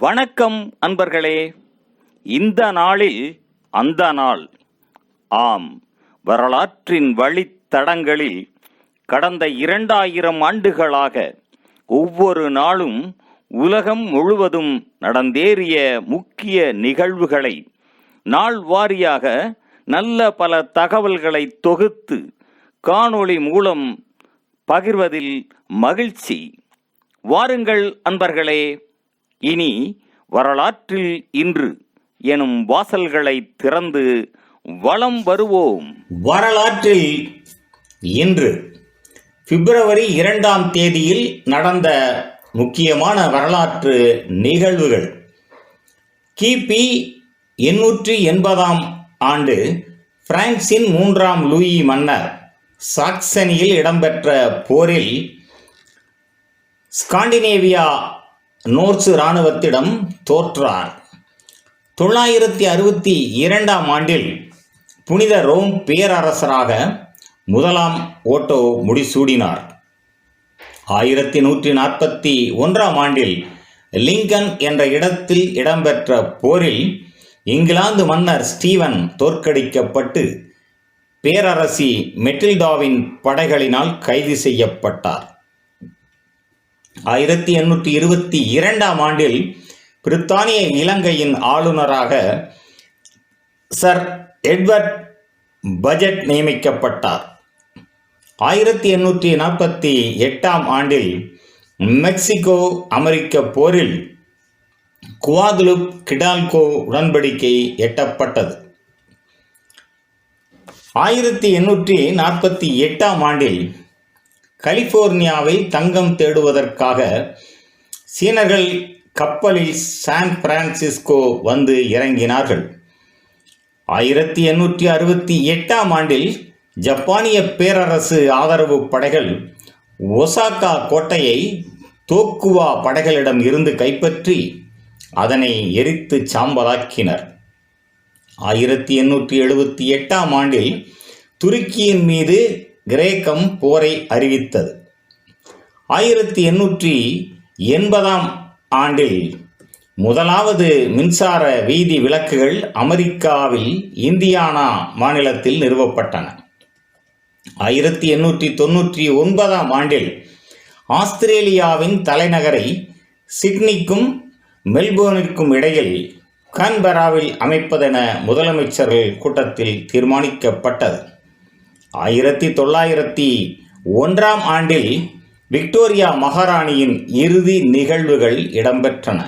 வணக்கம் அன்பர்களே. இந்த நாளில் அந்த நாள். ஆம், வரலாற்றின் வழித்தடங்களில் கடந்த 2000 ஆண்டுகளாக ஒவ்வொரு நாளும் உலகம் முழுவதும் நடந்தேறிய முக்கிய நிகழ்வுகளை நாள் வாரியாக நல்ல பல தகவல்களை தொகுத்து காணொளி மூலம் பகிர்வதில் மகிழ்ச்சி. வாருங்கள் அன்பர்களே, இனி வரலாற்றில் இன்று எனும் வாசல்களை திறந்து வலம் வருவோம். வரலாற்றில் இன்று பிப்ரவரி 2ஆம் தேதியில் நடந்த முக்கியமான வரலாற்று நிகழ்வுகள். கிபி 880ஆம் ஆண்டு பிரான்சின் 3ஆம் லூயி மன்னர் சாக்சனியில் இடம்பெற்ற போரில் ஸ்காண்டினேவியா நோர்சு இராணுவத்திடம் தோற்றார். 962ஆம் ஆண்டில் புனித ரோம் பேரரசராக 1ஆம் ஓட்டோ முடிசூடினார். 1141ஆம் ஆண்டில் லிங்கன் என்ற இடத்தில் இடம்பெற்ற போரில் இங்கிலாந்து மன்னர் ஸ்டீவன் தோற்கடிக்கப்பட்டு பேரரசி மெட்டில்டாவின் படைகளினால் கைது செய்யப்பட்டார். 1822ஆம் ஆண்டில் பிரித்தானிய இலங்கையின் ஆளுநராக சர் எட்வர்ட் பஜெட் நியமிக்கப்பட்டார். 1848ஆம் ஆண்டில் மெக்சிகோ அமெரிக்க போரில் குவாதலுப் கிடால்கோ உடன்படிக்கை எட்டப்பட்டது. 1848ஆம் ஆண்டில் கலிபோர்னியாவில் தங்கம் தேடுவதற்காக சீனர்கள் கப்பலில் சான் பிரான்சிஸ்கோ வந்து இறங்கினார்கள். 1868ஆம் ஆண்டில் ஜப்பானிய பேரரசு ஆதரவு படைகள் ஒசாகா கோட்டையை தோக்குவா படைகளிடம் இருந்து கைப்பற்றி அதனை எரித்து சாம்பலாக்கினர். 1878ஆம் ஆண்டில் துருக்கியின் மீது கிரேக்கம் போரை அறிவித்தது. 1880ஆம் ஆண்டில் முதலாவது மின்சார வீதி விளக்குகள் அமெரிக்காவில் இந்தியானா மாநிலத்தில் நிறுவப்பட்டன. 1899ஆம் ஆண்டில் ஆஸ்திரேலியாவின் தலைநகரை சிட்னிக்கும் மெல்போர்னிற்கும் இடையில் கான்பெராவில் அமைப்பதென முதலமைச்சர்கள் கூட்டத்தில் தீர்மானிக்கப்பட்டது. 1901ஆம் ஆண்டில் விக்டோரியா மகாராணியின் இறுதி நிகழ்வுகள் இடம்பெற்றன.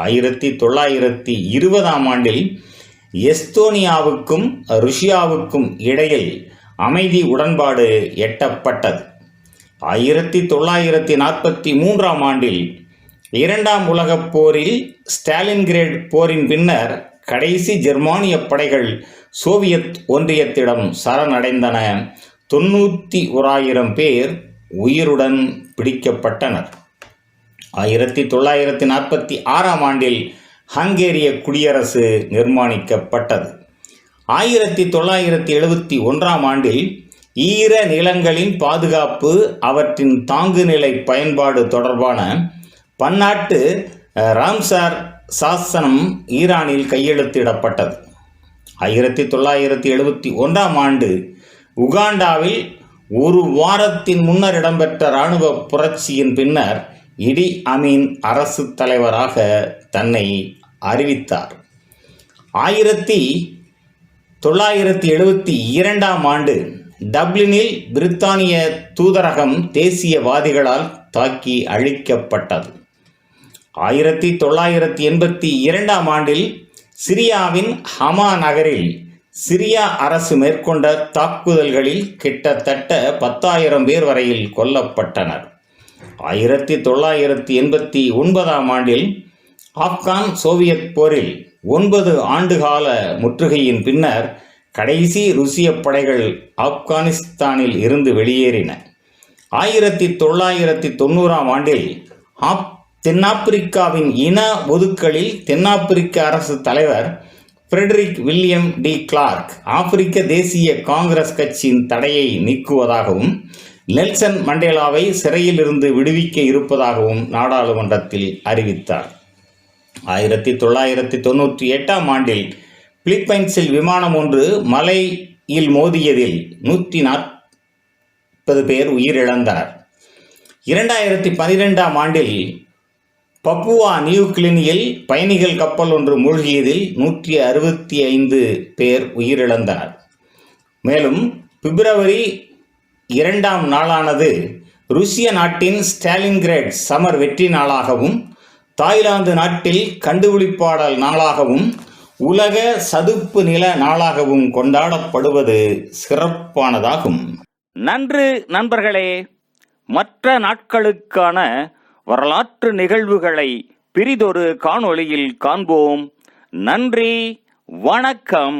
1920ஆம் ஆண்டில் எஸ்தோனியாவுக்கும் ருஷ்யாவுக்கும் இடையில் அமைதி உடன்பாடு எட்டப்பட்டது. 1943ஆம் ஆண்டில் 2ஆம் உலகப் போரில் ஸ்டாலின்கிரேட் போரின் பின்னர் கடைசி ஜெர்மானிய படைகள் சோவியத் ஒன்றியத்திடம் சரணடைந்தன. 91,000 பேர் உயிருடன் பிடிக்கப்பட்டனர். 1946ஆம் ஆண்டில் ஹங்கேரிய குடியரசு நிர்மாணிக்கப்பட்டது. 1971ஆம் ஆண்டில் ஈர நிலங்களின் பாதுகாப்பு, அவற்றின் தாங்குநிலை பயன்பாடு தொடர்பான பன்னாட்டு ராம்சார் சாசனம் ஈரானில் கையெழுத்திடப்பட்டது. 1971ஆம் ஆண்டு உகாண்டாவில் ஒரு வாரத்தின் முன்னர் இடம்பெற்ற இராணுவ புரட்சியின் பின்னர் இடி அமீன் அரசு தலைவராக தன்னை அறிவித்தார். 1972ஆம் ஆண்டு டப்ளினில் பிரித்தானிய தூதரகம் தேசியவாதிகளால் தாக்கி அழிக்கப்பட்டது. 1982ஆம் ஆண்டில் சிரியாவின் ஹமா நகரில் சிரியா அரசு மேற்கொண்ட தாக்குதல்களில் கிட்டத்தட்ட 10,000 பேர் வரையில் கொல்லப்பட்டனர். 1989ஆம் ஆண்டில் ஆப்கான் சோவியத் போரில் 9 ஆண்டுகால முற்றுகையின் பின்னர் கடைசி ருசிய படைகள் ஆப்கானிஸ்தானில் இருந்து வெளியேறின. 1990ஆம் ஆண்டில் தென்னாப்பிரிக்காவின் இன ஒதுக்கலில் தென்னாப்பிரிக்க அரசு தலைவர் ஃப்ரெடரிக் வில்லியம் டி கிளார்க் ஆப்பிரிக்க தேசிய காங்கிரஸ் கட்சியின் தடையை நீக்குவதாகவும் நெல்சன் மண்டேலாவை சிறையில் இருந்து விடுவிக்க இருப்பதாகவும் நாடாளுமன்றத்தில் அறிவித்தார். 1998 ஆண்டில் பிலிப்பைன்ஸில் விமானம் ஒன்று மலையில் மோதியதில் 140 பேர் உயிரிழந்தனர். 2012 ஆண்டில் பப்புவா நியூ கினியில் பயணிகள் கப்பல் ஒன்று மூழ்கியதில் 165 பேர் உயிரிழந்தனர். மேலும் பிப்ரவரி 2ஆம் நாளானது ருசிய நாட்டின் ஸ்டாலின்கிராட் சமர் வெற்றி நாளாகவும், தாய்லாந்து நாட்டில் கண்டுபிடிப்பாளர் நாளாகவும், உலக சதுப்பு நில நாளாகவும் கொண்டாடப்படுவது சிறப்பானதாகும். நன்று நண்பர்களே. மற்ற நாட்களுக்கான வரலாற்று நிகழ்வுகளை பிறிதொரு காணொளியில் காண்போம். நன்றி, வணக்கம்.